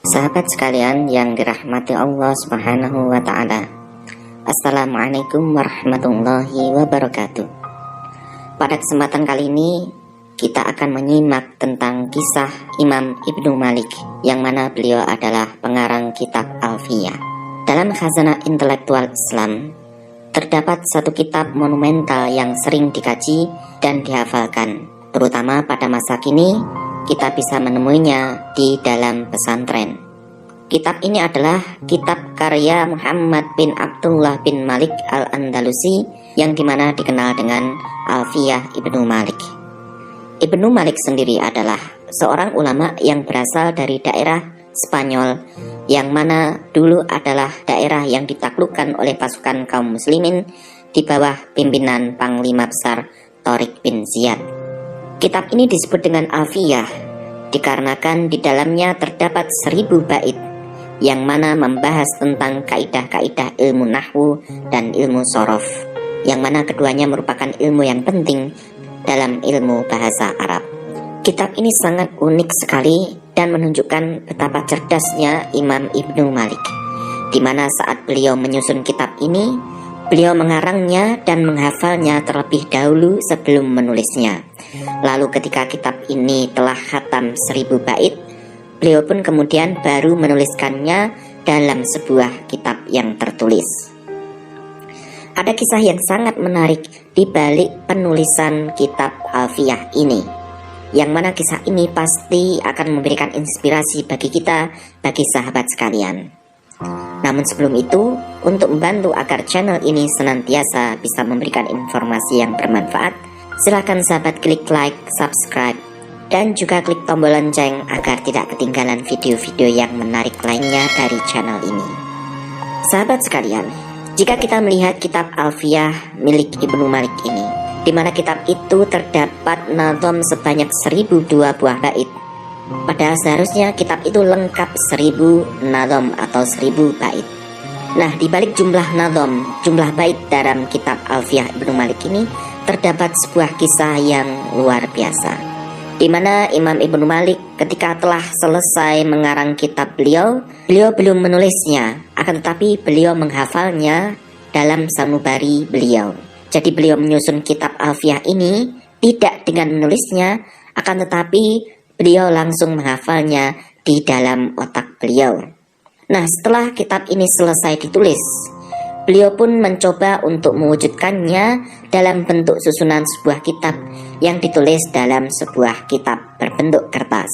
Sahabat sekalian yang dirahmati Allah Subhanahu wa Ta'ala, Assalamualaikum warahmatullahi wabarakatuh. Pada kesempatan kali ini kita akan menyimak tentang kisah Imam Ibnu Malik, yang mana beliau adalah pengarang kitab Alfiyah. Dalam khazanah intelektual Islam terdapat satu kitab monumental yang sering dikaji dan dihafalkan, terutama pada masa kini. Kita bisa menemuinya di dalam pesantren. Kitab ini adalah kitab karya Muhammad bin Abdullah bin Malik al-Andalusi, yang dimana dikenal dengan Alfiyah Ibnu Malik. Ibnu Malik sendiri adalah seorang ulama yang berasal dari daerah Spanyol, yang mana dulu adalah daerah yang ditaklukkan oleh pasukan kaum muslimin di bawah pimpinan Panglima Besar Tariq bin Ziyad. Kitab ini disebut dengan Alfiyah dikarenakan di dalamnya terdapat 1000 bait yang mana membahas tentang kaidah-kaidah ilmu nahwu dan ilmu sorof, yang mana keduanya merupakan ilmu yang penting dalam ilmu bahasa Arab. Kitab ini sangat unik sekali dan menunjukkan betapa cerdasnya Imam Ibnu Malik, di mana saat beliau menyusun kitab ini, beliau mengarangnya dan menghafalnya terlebih dahulu sebelum menulisnya. Lalu ketika kitab ini telah khatam 1000 bait, beliau pun kemudian baru menuliskannya dalam sebuah kitab yang tertulis. Ada kisah yang sangat menarik di balik penulisan kitab Alfiyah ini, yang mana kisah ini pasti akan memberikan inspirasi bagi kita, bagi sahabat sekalian. Namun sebelum itu, untuk membantu agar channel ini senantiasa bisa memberikan informasi yang bermanfaat, silakan sahabat klik like, subscribe, dan juga klik tombol lonceng agar tidak ketinggalan video-video yang menarik lainnya dari channel ini. Sahabat sekalian, jika kita melihat kitab Alfiyah milik Ibnu Malik ini, di mana kitab itu terdapat nadhom sebanyak 1002 buah bait, padahal seharusnya kitab itu lengkap 1000 nadhom atau 1000 bait. Nah, di balik jumlah nadhom, jumlah bait dalam kitab Alfiyah Ibnu Malik ini terdapat sebuah kisah yang luar biasa, di mana Imam Ibnu Malik ketika telah selesai mengarang kitab beliau belum menulisnya, akan tetapi beliau menghafalnya dalam sanubari beliau. Jadi beliau menyusun kitab Alfiyah ini tidak dengan menulisnya, akan tetapi beliau langsung menghafalnya di dalam otak beliau. Nah, setelah kitab ini selesai ditulis, beliau pun mencoba untuk mewujudkannya dalam bentuk susunan sebuah kitab yang ditulis dalam sebuah kitab berbentuk kertas.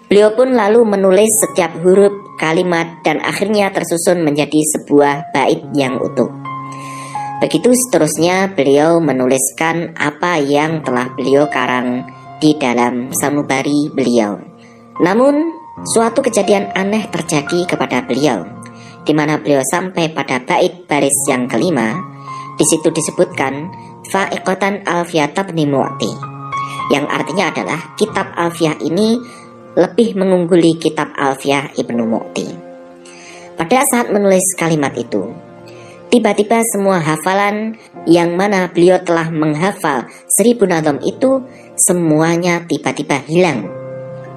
Beliau pun lalu menulis setiap huruf, kalimat, dan akhirnya tersusun menjadi sebuah bait yang utuh. Begitu seterusnya beliau menuliskan apa yang telah beliau karang di dalam sanubari beliau. Namun suatu kejadian aneh terjadi kepada beliau, di mana beliau sampai pada bait baris yang kelima. Di situ disebutkan fa'iqatan Alfiyah ibnu Mu'ti, yang artinya adalah kitab Alfiyah ini lebih mengungguli kitab Alfiyah Ibnu Mu'ti. Pada saat menulis kalimat itu, tiba-tiba semua hafalan yang mana beliau telah menghafal 1000 nadhom itu semuanya tiba-tiba hilang.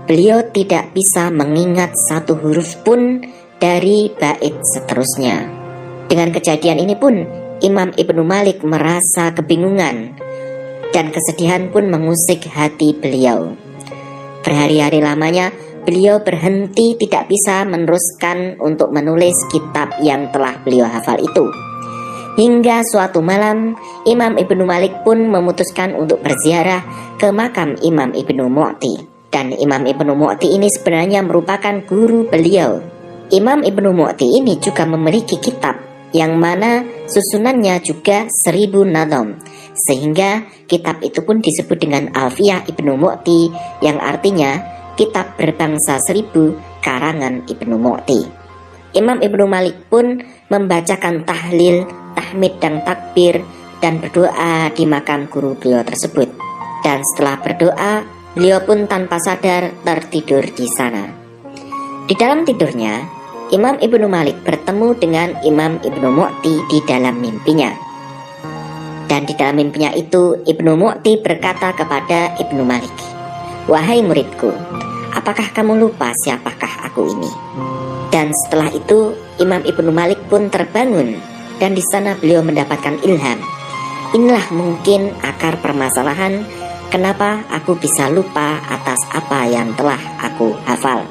Beliau tidak bisa mengingat satu huruf pun dari bait seterusnya. Dengan kejadian ini pun Imam Ibnu Malik merasa kebingungan dan kesedihan pun mengusik hati beliau. Berhari-hari lamanya beliau berhenti tidak bisa meneruskan untuk menulis kitab yang telah beliau hafal itu. Hingga suatu malam Imam Ibnu Malik pun memutuskan untuk berziarah ke makam Imam Ibnu Mu'ti. Dan Imam Ibnu Mu'ti ini sebenarnya merupakan guru beliau. Imam Ibnu Mu'ti ini juga memiliki kitab yang mana susunannya juga 1000 nadhom, sehingga kitab itu pun disebut dengan Alfiyah Ibnu Mu'ti, yang artinya kitab berbangsa 1000 karangan Ibnu Mu'ti. Imam Ibnu Malik pun membacakan tahlil, tahmid, dan takbir dan berdoa di makam guru beliau tersebut. Dan setelah berdoa, beliau pun tanpa sadar tertidur di sana. Di dalam tidurnya, Imam Ibnu Malik bertemu dengan Imam Ibnu Mu'ti di dalam mimpinya. Dan di dalam mimpinya itu Ibnu Mu'ti berkata kepada Ibnu Malik, "Wahai muridku, apakah kamu lupa siapakah aku ini? Dan setelah itu Imam Ibnu Malik pun terbangun, dan di sana beliau mendapatkan ilham. Inilah mungkin akar permasalahan kenapa aku bisa lupa atas apa yang telah aku hafal.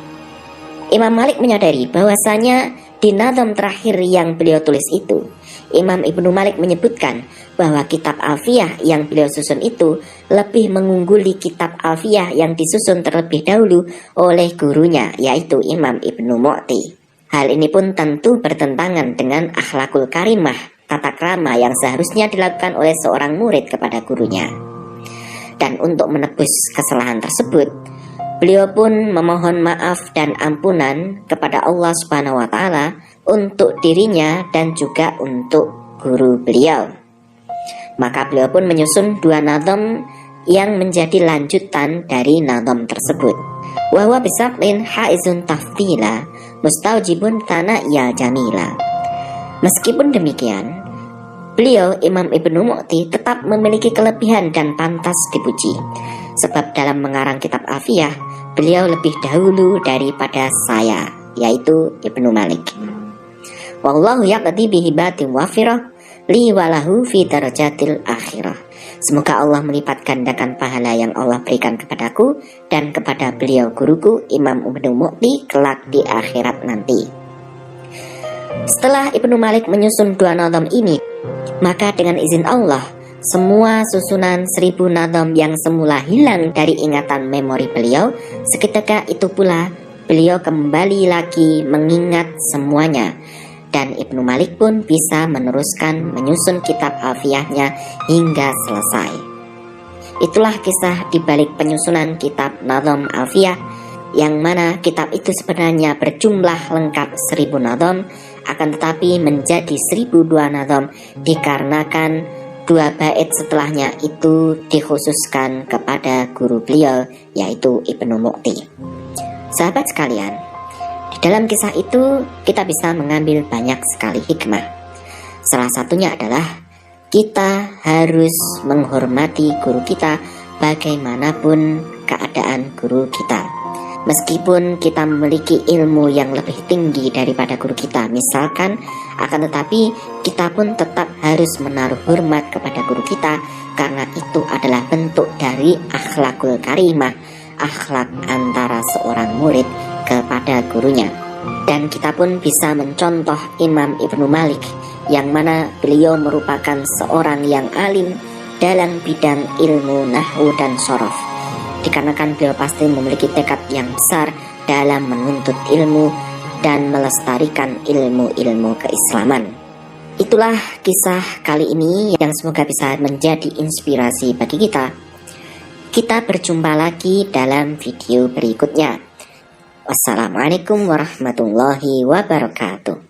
Imam Malik menyadari bahwasanya di nazam terakhir yang beliau tulis itu, Imam Ibnu Malik menyebutkan bahwa kitab Alfiyah yang beliau susun itu lebih mengungguli kitab Alfiyah yang disusun terlebih dahulu oleh gurunya, yaitu Imam Ibnu Mu'ti. Hal ini pun tentu bertentangan dengan akhlakul karimah, tata krama yang seharusnya dilakukan oleh seorang murid kepada gurunya. Dan untuk menebus kesalahan tersebut, beliau pun memohon maaf dan ampunan kepada Allah Subhanahu wa Ta'ala untuk dirinya dan juga untuk guru beliau. Maka beliau pun menyusun 2 nazam yang menjadi lanjutan dari nazam tersebut. Wa huwa bisaklin haizun tafdila mustaujibun tana'ya jamila. Meskipun demikian, beliau Imam Ibnu Mu'ti tetap memiliki kelebihan dan pantas dipuji. Sebab dalam mengarang kitab Alfiyah, beliau lebih dahulu daripada saya, yaitu Ibnu Malik. Wallahu yaqdi bihibatin wafirah li walahu fi darajatil akhirah. Semoga Allah melipat gandakan pahala yang Allah berikan kepadaku dan kepada beliau guruku Imam Ibnu Mu'ti kelak di akhirat nanti. Setelah Ibnu Malik menyusun 2 nazam ini, maka dengan izin Allah, semua susunan 1000 nazam yang semula hilang dari ingatan memori beliau, seketika itu pula beliau kembali lagi mengingat semuanya. Dan Ibnu Malik pun bisa meneruskan menyusun kitab Alfiyahnya hingga selesai. Itulah kisah dibalik penyusunan kitab Nazam Alfiyah, yang mana kitab itu sebenarnya berjumlah lengkap 1000 nazam, akan tetapi menjadi 1002 nazam dikarenakan 2 bait setelahnya itu dikhususkan kepada guru beliau, yaitu Ibnu Mu'ti. Sahabat sekalian, di dalam kisah itu kita bisa mengambil banyak sekali hikmah. Salah satunya adalah kita harus menghormati guru kita bagaimanapun keadaan guru kita. Meskipun kita memiliki ilmu yang lebih tinggi daripada guru kita misalkan, akan tetapi kita pun tetap harus menaruh hormat kepada guru kita, karena itu adalah bentuk dari akhlakul karimah, akhlak antara seorang murid kepada gurunya. Dan kita pun bisa mencontoh Imam Ibnu Malik, yang mana beliau merupakan seorang yang alim dalam bidang ilmu nahwu dan shorof, dikarenakan beliau pasti memiliki tekad yang besar dalam menuntut ilmu dan melestarikan ilmu-ilmu keislaman. Itulah kisah kali ini yang semoga bisa menjadi inspirasi bagi kita. Kita berjumpa lagi dalam video berikutnya. Wassalamualaikum warahmatullahi wabarakatuh.